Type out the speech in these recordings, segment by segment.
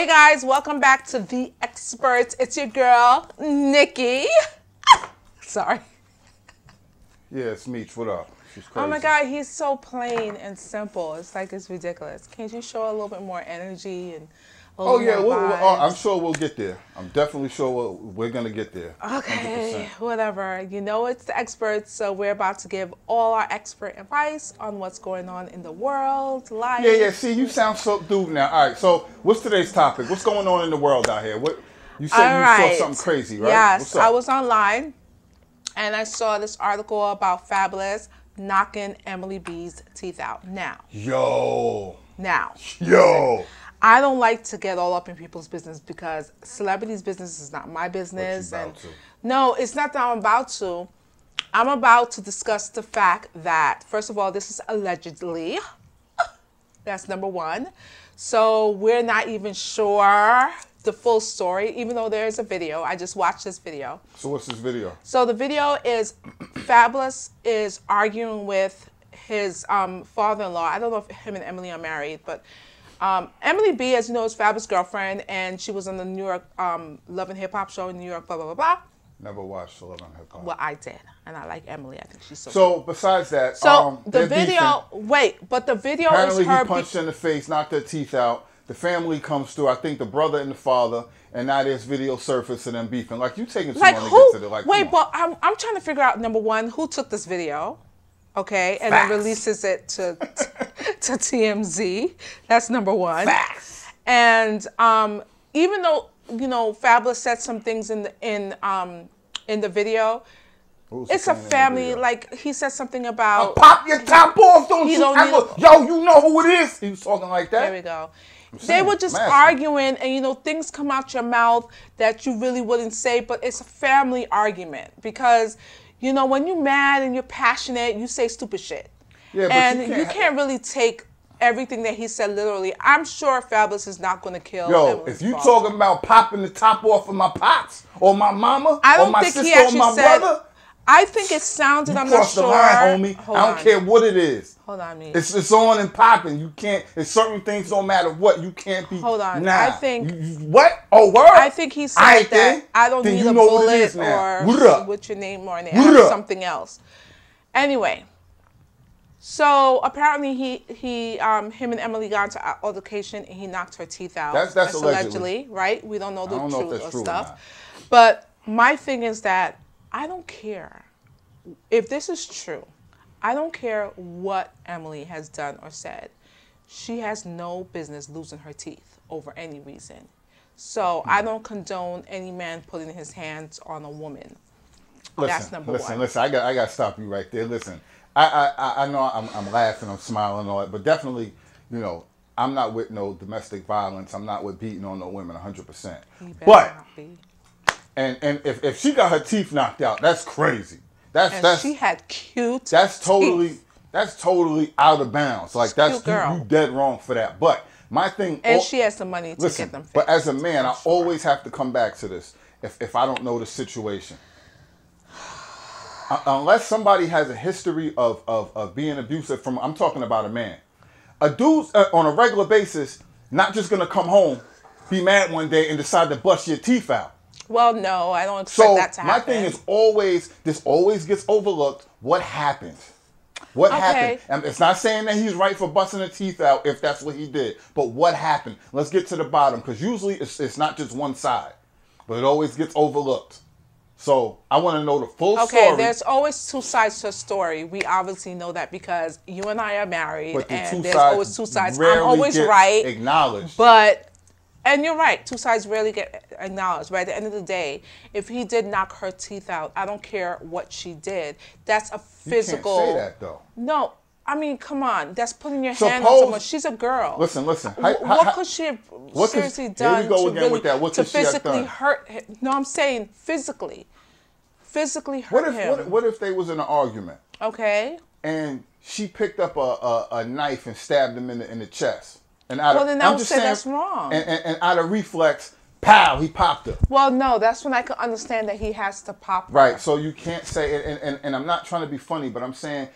Hey guys, welcome back to The Experts. It's your girl, Nikki. Sorry. Yeah, it's Meech. What up? She's crazy. Oh my God, he's so plain and simple. It's like it's ridiculous. Can't you show a little bit more energy and a little I'm sure we'll get there. I'm definitely sure we're going to get there. Okay, 100%. whatever. You know it's The Experts, so we're about to give all our expert advice on what's going on in the world, life. Yeah. See, you sound so dude now. All right, so what's today's topic? What's going on in the world out here? You said you saw something crazy, right? Yes, I was online and I saw this article about Fabolous knocking Emily B's teeth out. Now. I don't like to get all up in people's business because celebrities' business is not my business. No, it's not that I'm about to. I'm about to discuss the fact that, first of all, this is allegedly. That's number one. So we're not even sure the full story, even though there's a video. I just watched this video. So what's this video? So the video is Fabolous is arguing with his father-in-law. I don't know if him and Emily are married, but Emily B, as you know, is Fabolous' girlfriend, and she was on the New York Love and Hip Hop show in New York, blah, blah, blah, blah. Never watched Love and Hip Hop. Well, I did, and I like Emily. I think she's so So, besides that, so the video, but the video apparently is her... he punched her in the face, knocked her teeth out. The family comes through, I think the brother and the father, and now there's video surface of them beefing. Like, you taking too long to get to the... Like, wait, but I'm trying to figure out, number one, who took this video, okay, and then releases it to TMZ. That's number one. Facts. And even though, you know, Fabolous said some things in the video, it's a family, like, he said something about... pop your top off, don't you? Yo, you know who it is. He was talking like that. There we go. They were just arguing, and, you know, things come out your mouth that you really wouldn't say, but it's a family argument because, you know, when you're mad and you're passionate, you say stupid shit. Yeah, and you can't really take everything that he said literally. I'm sure Fabolous is not going to kill Emily's if you father. talking about popping the top off of my pops or my mama or my sister or my brother, I think it sounded, I'm not crossed sure. The line, homie. I don't care what it is. Hold on, me. It's on and popping. You can't. It's certain things don't matter what. You can't be. Hold on. Nah. I think. What? Oh, word. I think he said that I don't need a bullet or what's your name or anything. Something else. Anyway. So apparently him and Emily got into altercation and he knocked her teeth out. That's allegedly, right? We don't know the truth of stuff. But my thing is that I don't care if this is true. I don't care what Emily has done or said. She has no business losing her teeth over any reason. So I don't condone any man putting his hands on a woman. That's number one. Listen. I got to stop you right there. Listen. I know I'm laughing, I'm smiling and all that, but definitely, you know, I'm not with no domestic violence. I'm not with beating on no women 100%. But and if she got her teeth knocked out, that's crazy. That's she had cute. That's totally out of bounds. Like that's you dead wrong for that. But my thing, and she has the money to get them fixed. But as a man, I always have to come back to this if I don't know the situation. Unless somebody has a history of being abusive I'm talking about a man. A dude's on a regular basis, not just gonna come home, be mad one day and decide to bust your teeth out. Well, no, I don't expect that to happen. My thing is this always gets overlooked. What happened? What happened? And it's not saying that he's right for busting the teeth out if that's what he did. But what happened? Let's get to the bottom, because usually it's not just one side. But it always gets overlooked. So I want to know the full story. Okay, there's always two sides to a story. We obviously know that because you and I are married, and there's always two sides. I'm always right. Acknowledged. And you're right, two sides rarely get acknowledged. But at the end of the day, if he did knock her teeth out, I don't care what she did. That's a physical. You can't say that though. No. I mean, come on. That's putting your hand on someone. She's a girl. Listen. What could she have seriously done to physically hurt him? No, I'm saying physically. Physically hurt him. What if they was in an argument? Okay. And she picked up a knife and stabbed him in the chest. And then I would say that's wrong. And out of reflex, pow, he popped her. Well, no, that's when I can understand that he has to pop her. Right, so you can't say, and I'm not trying to be funny, but I'm saying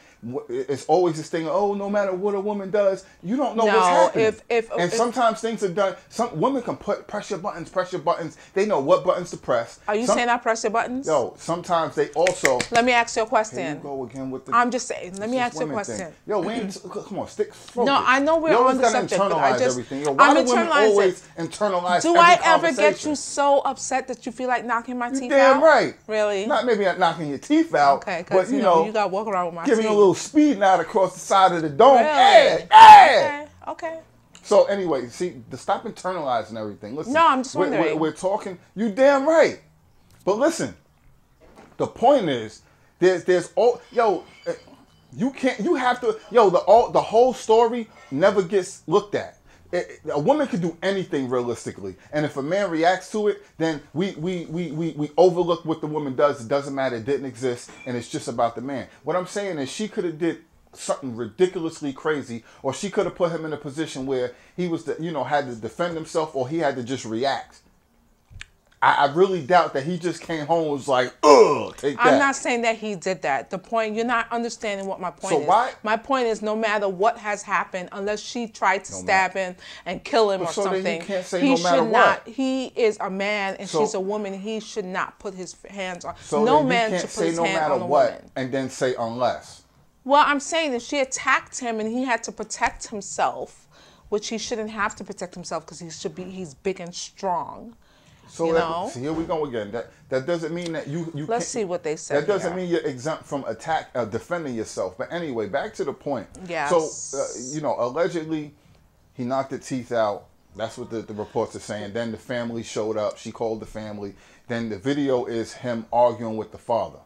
it's always this thing. Oh, no matter what a woman does, you don't know what's happening. And sometimes things are done. Some women can press your buttons. They know what buttons to press. Are you saying I press your buttons? No. Sometimes they also. Let me ask you a question. Here you go again with the. I'm just saying. Let me ask you a question. Thing. Yo, we ain't, come on, stick. Focus. No, I know we're on the subject, but I just. Everything. Yo, why do women always internalize? Do I ever get you so upset that you feel like knocking my teeth out? Damn right. Really? Not maybe not knocking your teeth out. Okay, because you know you got to walk around with my teeth. Giving a little speed out across the side of the dome. Really? Hey. Okay. So anyway, see, to stop internalizing everything. Listen, no, I'm just wondering. We're talking. You damn right. But listen, the point is, there's all you can't. You have to. The whole story never gets looked at. A woman can do anything realistically, and if a man reacts to it, then we overlook what the woman does. It doesn't matter; it didn't exist, and it's just about the man. What I'm saying is, she could have did something ridiculously crazy, or she could have put him in a position where he was, had to defend himself, or he had to just react. I really doubt that he just came home and was like, ugh, take that. I'm not saying that he did that. The point, you're not understanding what my point is. Why? My point is, no matter what has happened, unless she tried to stab him and kill him or something, then you can't say no matter what. He is a man and she's a woman. He should not put his hands on. So no man should put his hand on a woman. And then say unless. Well, I'm saying if she attacked him and he had to protect himself, which he shouldn't have to protect himself because he's big and strong. So see, here we go again. That doesn't mean that you Let's see what they said. That doesn't mean you're exempt from defending yourself. But anyway, back to the point. Yes. So allegedly, he knocked the teeth out. That's what the reports are saying. Then the family showed up. She called the family. Then the video is him arguing with the father.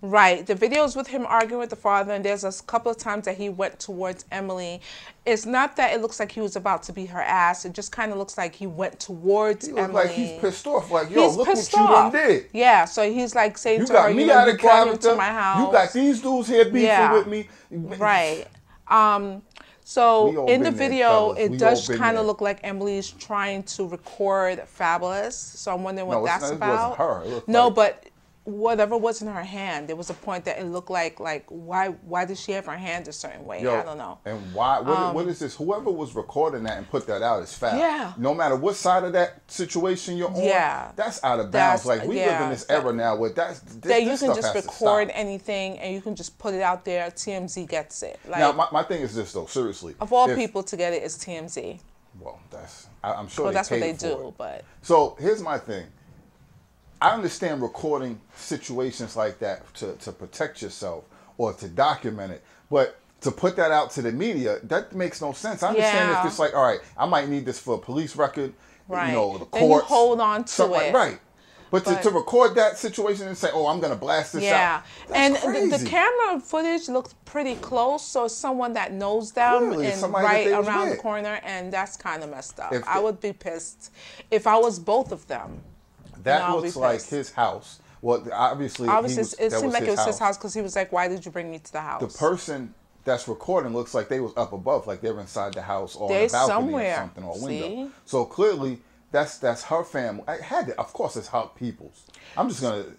Right. The video is with him arguing with the father, and there's a couple of times that he went towards Emily. It's not that it looks like he was about to beat her ass. It just kind of looks like he went towards Emily. Like he's pissed off. Like, yo, look what you done did. Yeah, so he's like saying to her, you got me out of to my house. You got these dudes here beefing with me. Right. So in the video, it does kind of look like Emily's trying to record Fabolous. So I'm wondering what that's about. It wasn't her. No, but whatever was in her hand, there was a point that it looked like why did she have her hand a certain way? I don't know. And why? What is this? Whoever was recording that and put that out is foul. Yeah. No matter what side of that situation you're on, that's out of bounds. Like we live in this era now where you can just record anything and you can just put it out there. TMZ gets it. Like, now my thing is this though, seriously. Of all people to get it is TMZ. Well, I'm sure that's what they do. It. But so here's my thing. I understand recording situations like that to protect yourself or to document it, but to put that out to the media, that makes no sense. I understand if it's like, all right, I might need this for a police record, the courts. Then you hold on to it. Right. But to record that situation and say, oh, I'm going to blast this out. And the camera footage looks pretty close, so it's someone that knows them and right around the corner, and that's kind of messed up. I would be pissed if I was both of them. That looks like his house. Well, obviously it seemed like it was his house because he was like, why did you bring me to the house? The person that's recording looks like they was up above, like they're inside the house or on the balcony or something, or a window. So clearly, that's her family. Of course, it's her people's. I'm just going to...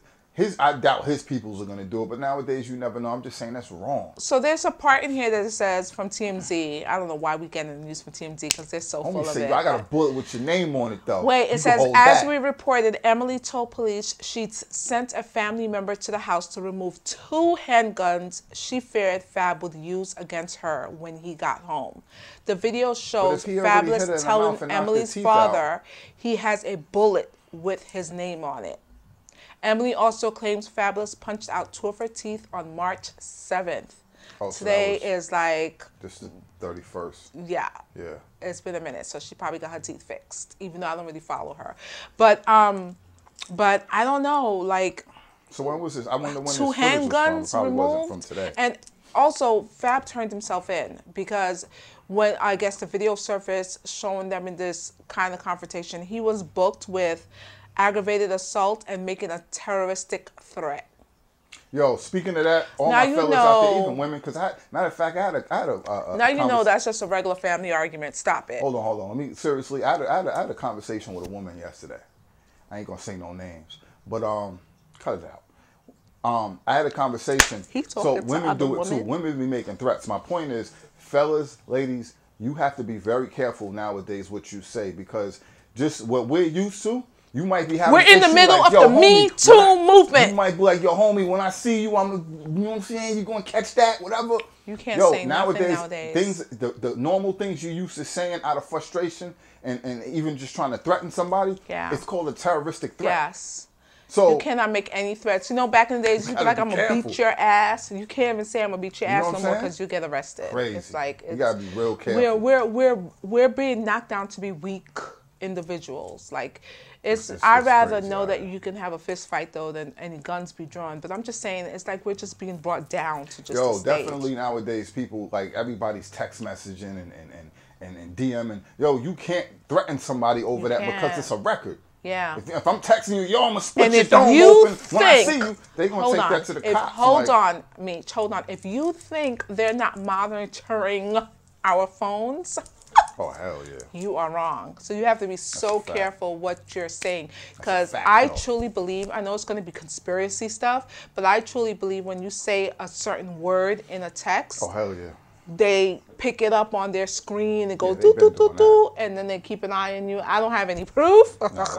I doubt his peoples are going to do it, but nowadays you never know. I'm just saying that's wrong. So there's a part in here that it says from TMZ. I don't know why we get in the news from TMZ because they're so full of it. I got a bullet with your name on it, though. Wait, it says, as we reported, Emily told police she'd sent a family member to the house to remove 2 handguns she feared Fab would use against her when he got home. The video shows Fabolous telling Emily's father he has a bullet with his name on it. Emily also claims Fabolous punched out 2 of her teeth on March 7th. Oh, so today is like... This is the 31st. Yeah. Yeah. It's been a minute, so she probably got her teeth fixed, even though I don't really follow her. But I don't know, like... So when was this? I wonder when 2 handguns probably removed. Wasn't from today. And also, Fab turned himself in because when, I guess, the video surfaced showing them in this kind of confrontation, he was booked with aggravated assault and making a terroristic threat. Yo, speaking of that, all my fellas out there, even women, because matter of fact, I had a now you know that's just a regular family argument. Stop it. Hold on. Let me seriously. I had a conversation with a woman yesterday. I ain't gonna say no names, but cut it out. I had a conversation. So women do it too. Women be making threats. My point is, fellas, ladies, you have to be very careful nowadays what you say, because just what we're used to, you might be having. We're in the middle of the Me Too movement. You might be like, yo, homie, when I see you, you know what I'm saying? You gonna catch that, whatever. You can't say nothing nowadays. Things, the normal things you used to saying out of frustration and even just trying to threaten somebody, it's called a terroristic threat. Yes. So you cannot make any threats. You know, back in the days, you be like, I'm gonna beat your ass. You can't even say I'm gonna beat your ass no more because you get arrested. Crazy. It's like you gotta be real careful. We're being knocked down to be weak individuals. Like I'd rather know that you can have a fist fight though than any guns be drawn. But I'm just saying, it's like we're just being brought down to just a stage. Definitely nowadays, people, like, everybody's text messaging and DMing. Yo, you can't threaten somebody over that because it's a record. Yeah. If I'm texting you, yo, I'm going to split your dome open. When I see you, they're going to take that to the cops. Hold on, Meech. Hold on. If you think they're not monitoring our phones, oh, hell yeah, you are wrong. So you have to be so careful what you're saying. Because I truly believe, I know it's going to be conspiracy stuff, but I truly believe when you say a certain word in a text, oh, hell yeah, they pick it up on their screen and go do do do do, and then they keep an eye on you. I don't have any proof, no, that's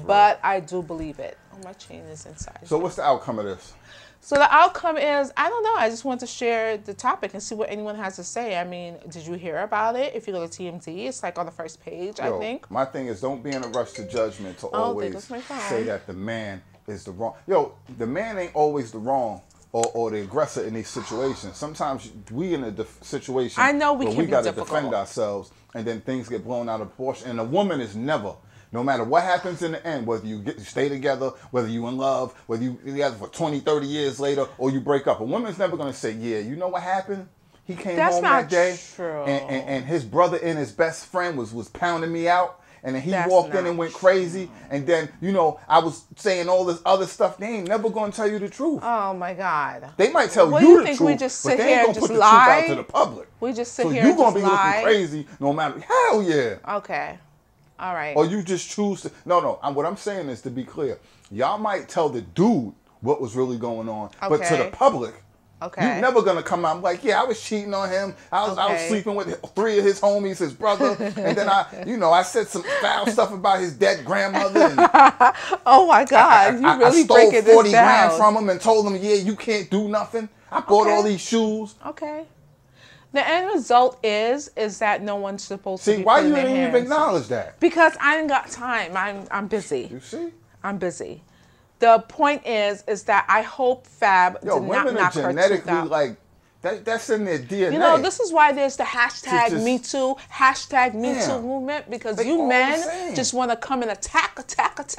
but I do believe it. Oh, my chain is inside. So what's the outcome of this? So the outcome is, I don't know. I just want to share the topic and see what anyone has to say. I mean, did you hear about it? If you go to TMZ, it's like on the first page, I think. My thing is, don't be in a rush to judgment to always say that the man is the wrong. Yo, the man ain't always the wrong. Or the aggressor in these situations. Sometimes we in a situation where we got to defend ourselves, and then things get blown out of proportion. And a woman is never, no matter what happens in the end, whether you stay together, whether you in love, whether you together for 20, 30 years later, or you break up, a woman's never going to say, yeah, you know what happened? He came home that day, and his brother and his best friend was pounding me out. And then he walked in and went crazy. And then, you know, I was saying all this other stuff. They ain't never going to tell you the truth. Oh, my God. They might tell you the truth, we just sit but they ain't going to put the truth out to the public. We just sit here and just lie? So you're going to be looking crazy no matter. Hell yeah. Okay. All right. Or you just choose to. No. What I'm saying is, to be clear, y'all might tell the dude what was really going on. But to the public, you're never going to come out and be like, yeah, I was cheating on him. I was sleeping with 3 of his homies, his brother. And then I said some foul stuff about his dead grandmother. And oh, my God. You really breaking this down. I stole 40 grand from him and told him, yeah, you can't do nothing. I bought all these shoes. Okay. The end result is that no one's supposed to be why you didn't even acknowledge that? Because I ain't got time. I'm busy. You see? I'm busy. The point is that I hope Fab did not knock her tooth out. Like, that's in their DNA. You know, this is why there's the hashtag Me Too movement, because you men just want to come and attack us. Because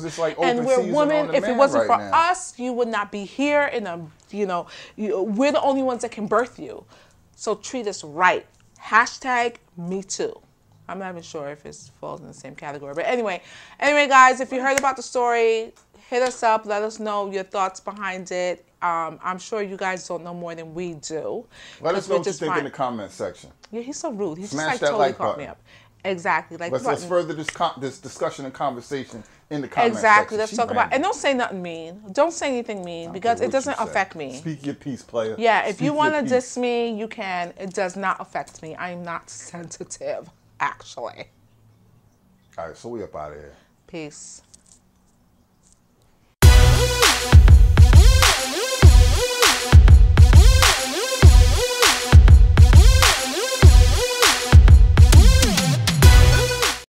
it's like open and we're season women. On the if man it wasn't right for now. us, you would not be here. We're the only ones that can birth you. So treat us right. Hashtag Me Too. I'm not even sure if it falls in the same category. But anyway, guys, if you heard about the story, hit us up. Let us know your thoughts behind it. I'm sure you guys don't know more than we do. Let us know what you think in the comment section. Yeah, he's so rude. He's Smash just like totally caught button. me up. Exactly. Like, let's further this discussion and conversation in the comment section. Exactly. Let's talk about, and don't say nothing mean. Don't say anything mean, because it doesn't affect me. Speak your piece, player. Yeah, if you want to diss me, you can. It does not affect me. I'm not sensitive, actually. All right, so we up out of here. Peace.